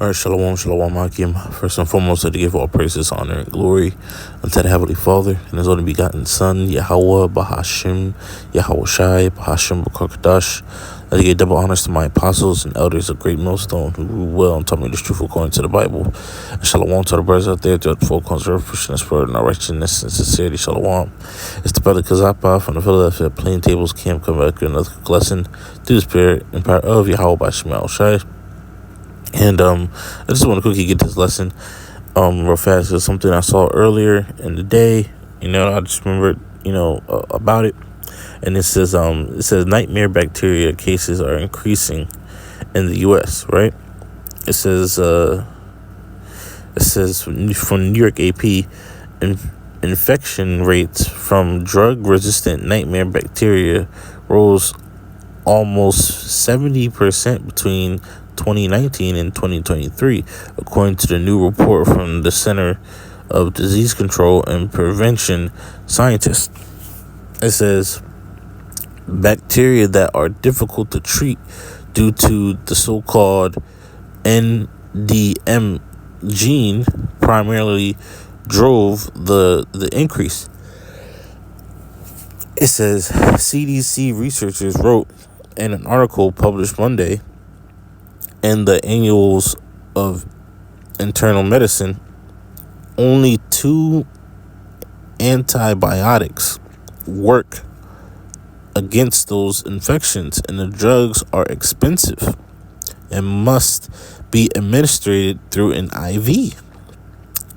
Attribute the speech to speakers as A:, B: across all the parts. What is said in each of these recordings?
A: All right, shalom, shalom, Hakim. First and foremost, I to give all praises, honor, and glory unto the Heavenly Father and His only begotten Son, Yahweh, Bahashim, Yahweh Shai, Bahashim, Bakakadash. I give double honors to my apostles and elders of Great Millstone who rule well and taught me this truth according to the Bible. And shalom to the brothers out there throughout the four corners of pushing us forward in our righteousness and sincerity. Shalom. It's the brother Kazapa from the Philadelphia Plain Tables Camp coming back with another lesson through the Spirit and power of Yahweh Bahashim Shai. And I just want to quickly get this lesson real fast. It's something I saw earlier in the day. I just remembered, about it. And it says nightmare bacteria cases are increasing in the U.S., right? It says from New York AP, infection rates from drug-resistant nightmare bacteria rose almost 70% between 2019 and 2023, according to the new report from the Center of Disease Control and Prevention scientists. It says bacteria that are difficult to treat due to the so-called NDM gene primarily drove the increase. It says CDC researchers wrote in an article published Monday in the Annals of Internal Medicine, only 2 antibiotics work against those infections, and the drugs are expensive and must be administered through an IV.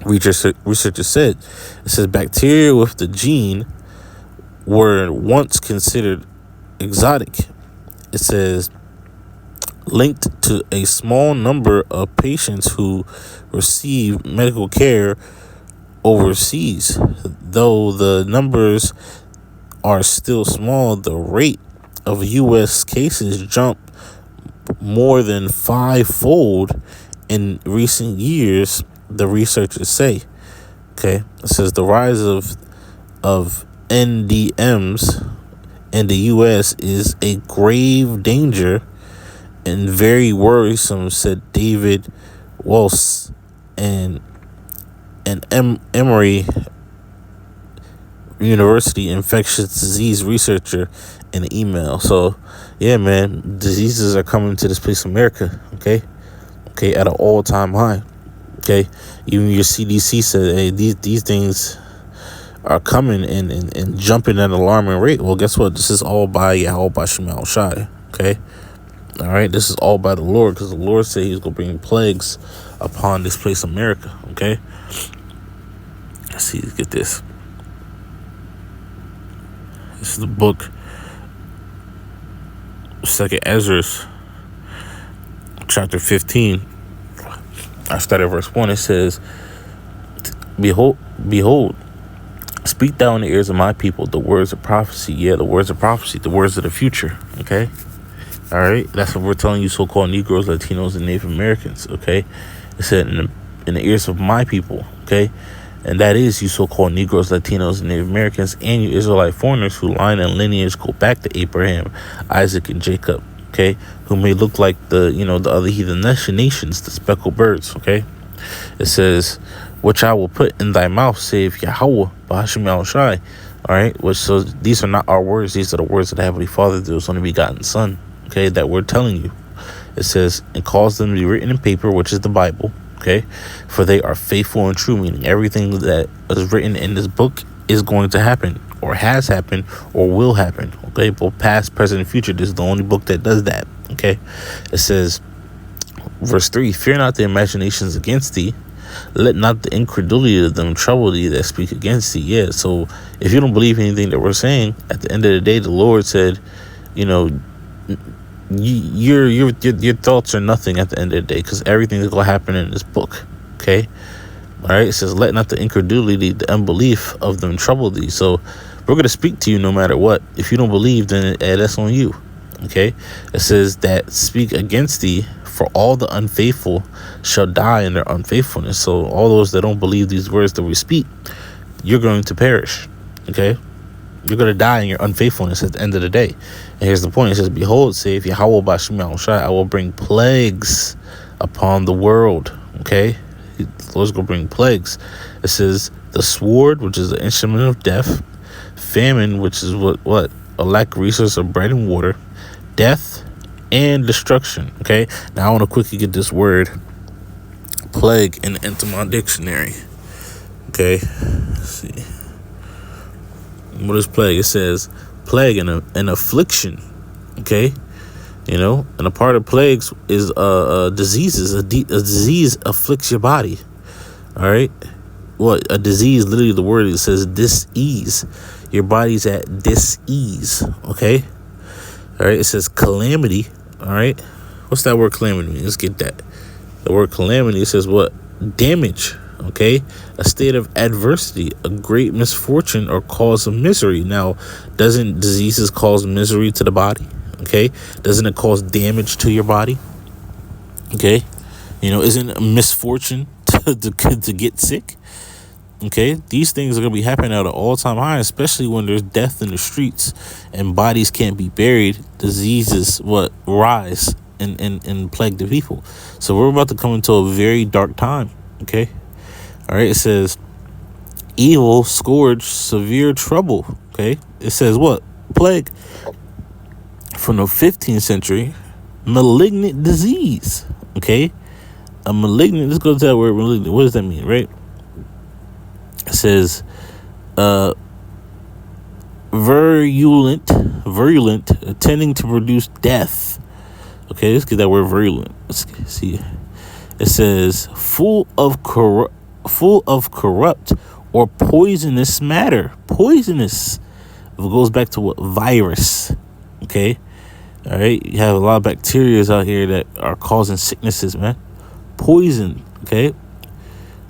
A: Researchers said, it says bacteria with the gene were once considered exotic. It says linked to a small number of patients who receive medical care overseas. Though the numbers are still small, the rate of U.S. cases jumped more than 5-fold in recent years, the researchers say. Okay, it says the rise of NDMs in the U.S. is a grave danger and very worrisome, said David Walsh, and Emory University infectious disease researcher in an email. So, yeah, man, diseases are coming to this place, America. Okay, at an all-time high. Okay, even your CDC said, hey, these things are coming and jumping at an alarming rate. Well, guess what? This is all by Yahweh Bahashim Shai. Okay. All right, this is all by the Lord, because the Lord said He's going to bring plagues upon this place, America. Okay, let's see. Let's get this. This is the book, 2nd Ezra, chapter 15. I started at verse 1. It says, Behold, speak thou in the ears of my people the words of prophecy. Yeah, the words of prophecy, the words of the future. Okay. All right, that's what we're telling you, so-called Negroes, Latinos, and Native Americans. Okay, it said in the ears of my people. Okay, and that is you, so-called Negroes, Latinos, and Native Americans, and you Israelite foreigners who line and lineage go back to Abraham, Isaac, and Jacob. Okay, who may look like the other heathen nations, the speckled birds. Okay, it says, which I will put in thy mouth, save Yahweh, Bahashim Shai. All right, which so these are not our words; these are the words of the Heavenly Father, through His only begotten Son. Okay, that we're telling you. It says, and cause them to be written in paper, which is the Bible. Okay, for they are faithful and true, meaning everything that is written in this book is going to happen, or has happened, or will happen. Okay, both past, present, and future. This is the only book that does that. Okay, it says, verse 3, fear not the imaginations against thee, let not the incredulity of them trouble thee that speak against thee. Yeah, so if you don't believe anything that we're saying, at the end of the day, the Lord said, your thoughts are nothing at the end of the day, because everything is going to happen in this book. Okay, all right. It says, let not the incredulity, the unbelief of them trouble thee. So we're going to speak to you no matter what. If you don't believe, then that's on you. Okay, it says that speak against thee, for all the unfaithful shall die in their unfaithfulness. So all those that don't believe these words that we speak, you're going to perish. Okay, you're going to die in your unfaithfulness at the end of the day. And here's the point. It says, behold, saith Yahweh Bahashim Shai, I will bring plagues upon the world. Okay, the Lord's gonna bring plagues. It says the sword, which is the instrument of death, famine, which is what a lack of resource of bread and water, death and destruction. Okay, now I want to quickly get this word plague in the Entomology dictionary. Okay, let's see. What is plague? It says plague, an affliction. Okay, and a part of plagues is diseases. A disease afflicts your body. All right, what a disease? Literally, the word, it says dis-ease. Your body's at dis-ease. Okay, all right. It says calamity. All right, what's that word calamity mean? Let's get that. The word calamity, it says what? Damage. Okay, a state of adversity, a great misfortune or cause of misery. Now, doesn't diseases cause misery to the body? Okay, doesn't it cause damage to your body? Okay, isn't a misfortune to get sick? Okay, these things are gonna be happening at an all-time high, especially when there's death in the streets and bodies can't be buried. Diseases rise and plague the people. So we're about to come into a very dark time. Okay. All right, it says evil, scourge, severe trouble. Okay, it says what? Plague. From the 15th century, malignant disease. Okay, a malignant. Let's go to that word malignant. What does that mean, right? It says virulent, tending to produce death. Okay, let's get that word virulent. Let's see. It says full of corrupt or poisonous matter. Poisonous. It goes back to what? Virus. Okay. All right. You have a lot of bacteria out here that are causing sicknesses, man. Poison. Okay.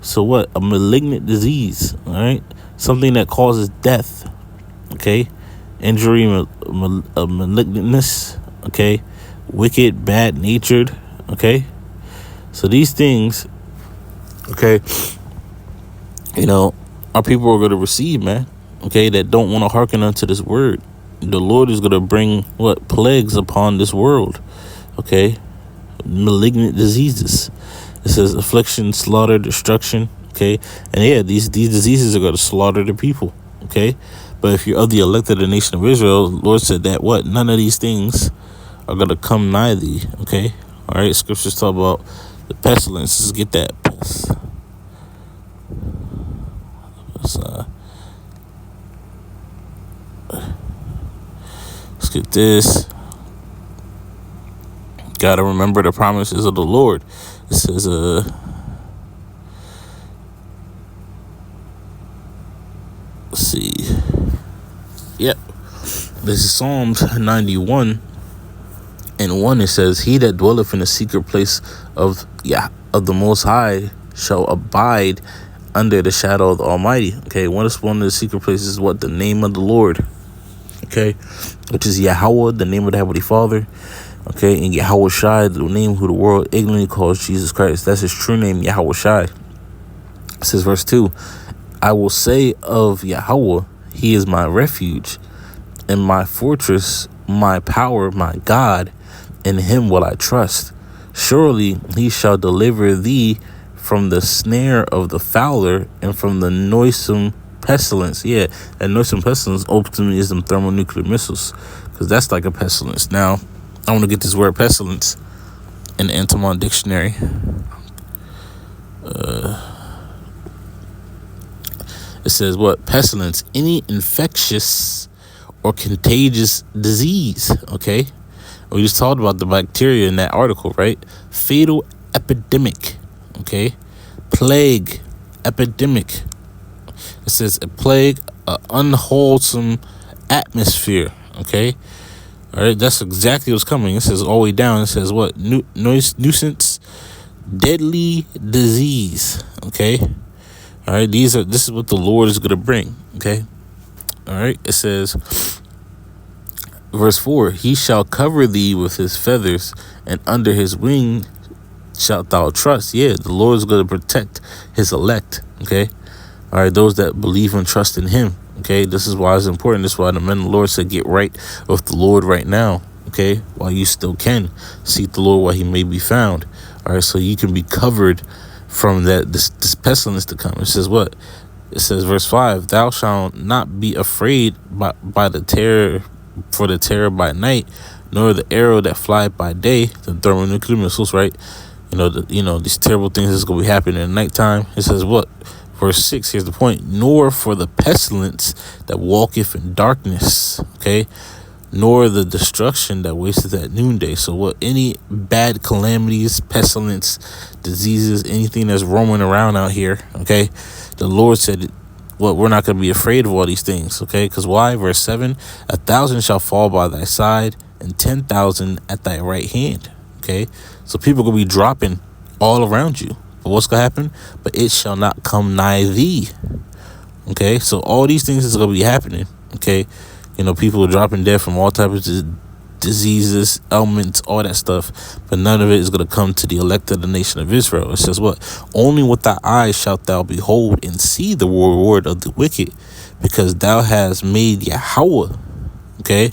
A: So what? A malignant disease. All right. Something that causes death. Okay. Injury, malignantness. Okay. Wicked, bad natured. Okay. So these things, okay, our people are going to receive, man, okay, that don't want to hearken unto this word. The Lord is going to bring plagues upon this world, okay, malignant diseases. It says affliction, slaughter, destruction, okay, and yeah, these diseases are going to slaughter the people, okay, but if you're of the elect of the nation of Israel, the Lord said that none of these things are going to come nigh thee, okay, all right, scriptures talk about the pestilence. Let's get that. Let's get this. Gotta remember the promises of the Lord. It says, let's see. Yep. This is Psalms 91. And 1, it says, he that dwelleth in the secret place of the Most High shall abide under the shadow of the Almighty. Okay, one of the secret places is what? The name of the Lord. Okay, which is Yahweh, the name of the Heavenly Father. Okay, and Yahweh Shai, the name who the world ignorantly calls Jesus Christ. That's his true name, Yahweh Shai. It says, verse 2, I will say of Yahweh, he is my refuge and my fortress, my power, my God. In him will I trust. Surely he shall deliver thee from the snare of the fowler and from the noisome pestilence. Yeah, and noisome pestilence ultimately is them thermonuclear missiles, because that's like a pestilence. Now, I want to get this word pestilence in the Entomology dictionary. It says what? Pestilence, any infectious or contagious disease. Okay. We just talked about the bacteria in that article, right? Fatal epidemic, okay? Plague, epidemic. It says a plague, an unwholesome atmosphere, okay? All right, that's exactly what's coming. It says all the way down. It says what? Nuisance, deadly disease, okay? All right, this is what the Lord is going to bring, okay? All right, it says... Verse 4, he shall cover thee with his feathers, and under his wing shalt thou trust. Yeah, the Lord is going to protect his elect, okay? All right, those that believe and trust in him, okay? This is why it's important. This is why the men of the Lord said, get right with the Lord right now, okay? While you still can. Seek the Lord while he may be found. All right, so you can be covered from this pestilence to come. It says what? It says verse 5, thou shalt not be afraid by the terror, for the terror by night, nor the arrow that fly by day, the thermonuclear missiles, right? These terrible things that's going to be happening at nighttime. It says what? Verse 6, here's the point. Nor for the pestilence that walketh in darkness, okay? Nor the destruction that wasteth at noonday. So what? Any bad calamities, pestilence, diseases, anything that's roaming around out here, okay? The Lord said, we're not going to be afraid of all these things, okay? Because why? Verse 7, 1,000 shall fall by thy side, and 10,000 at thy right hand, okay? So people are going to be dropping all around you. But what's going to happen? But it shall not come nigh thee, okay? So all these things is going to be happening, okay? People are dropping dead from all types of diseases, ailments, all that stuff. But none of it is going to come to the elect of the nation of Israel. It says what? Only with thy eyes shalt thou behold and see the reward of the wicked, because thou hast made Yahweh, okay?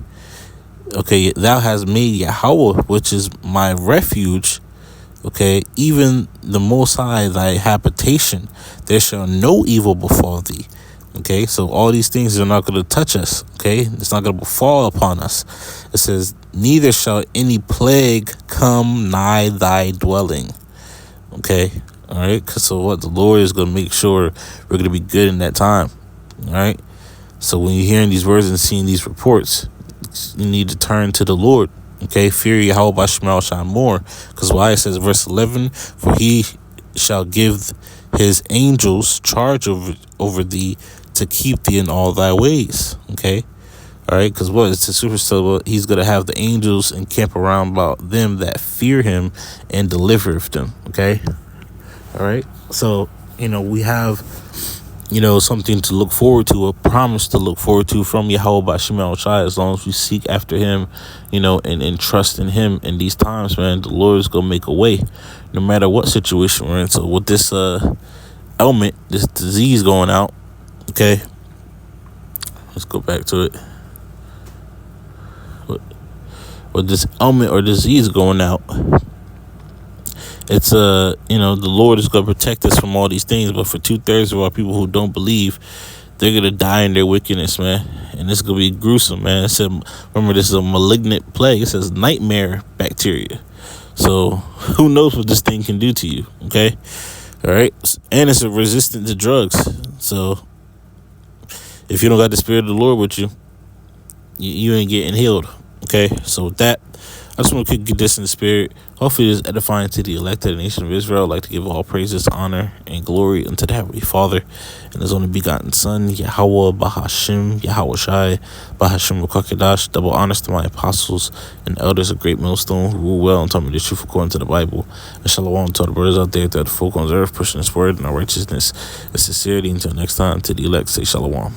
A: Okay, thou hast made Yahweh, which is my refuge, okay, even the Most High thy habitation. There shall no evil befall thee. Okay, so all these things are not going to touch us. Okay, it's not going to fall upon us. It says, neither shall any plague come nigh thy dwelling. Okay, all right, so what? The Lord is going to make sure we're going to be good in that time. All right, so when you're hearing these words and seeing these reports, you need to turn to the Lord. Okay, fear Yahweh Bashmal Shah more. Because why? It says, verse 11, for he shall give his angels charge over thee, to keep thee in all thy ways. Okay, all right, because what? It's a super still. He's gonna have the angels encamp around about them that fear him and delivereth them. Okay, all right. So we have something to look forward to, a promise to look forward to from Yahweh by Shemal Shai, as long as we seek after him, and trust in him in these times, man. The Lord is gonna make a way, no matter what situation we're in. So with this ailment, this disease going out. Okay, let's go back to it. With this ailment or disease going out, it's the Lord is going to protect us from all these things. But for 2/3 of our people who don't believe, they're going to die in their wickedness, man. And it's going to be gruesome, man. It said, remember, this is a malignant plague. It says nightmare bacteria. So who knows what this thing can do to you, okay? All right, and it's resistant to drugs. So if you don't got the Spirit of the Lord with you, you ain't getting healed. Okay, so with that, I just want to get this in the spirit. Hopefully, it is edifying to the elect of the nation of Israel. I'd like to give all praises, honor, and glory unto the Heavenly Father and His only begotten Son, Yahweh Bahashim, Yahweh Shai, Bahashim Rukakedash. Double honors to my apostles and elders of Great Millstone who rule well and taught me the truth according to the Bible. And shalom to all the brothers out there that the folk on earth pushing His word and our righteousness and sincerity. Until next time, to the elect, say shalom.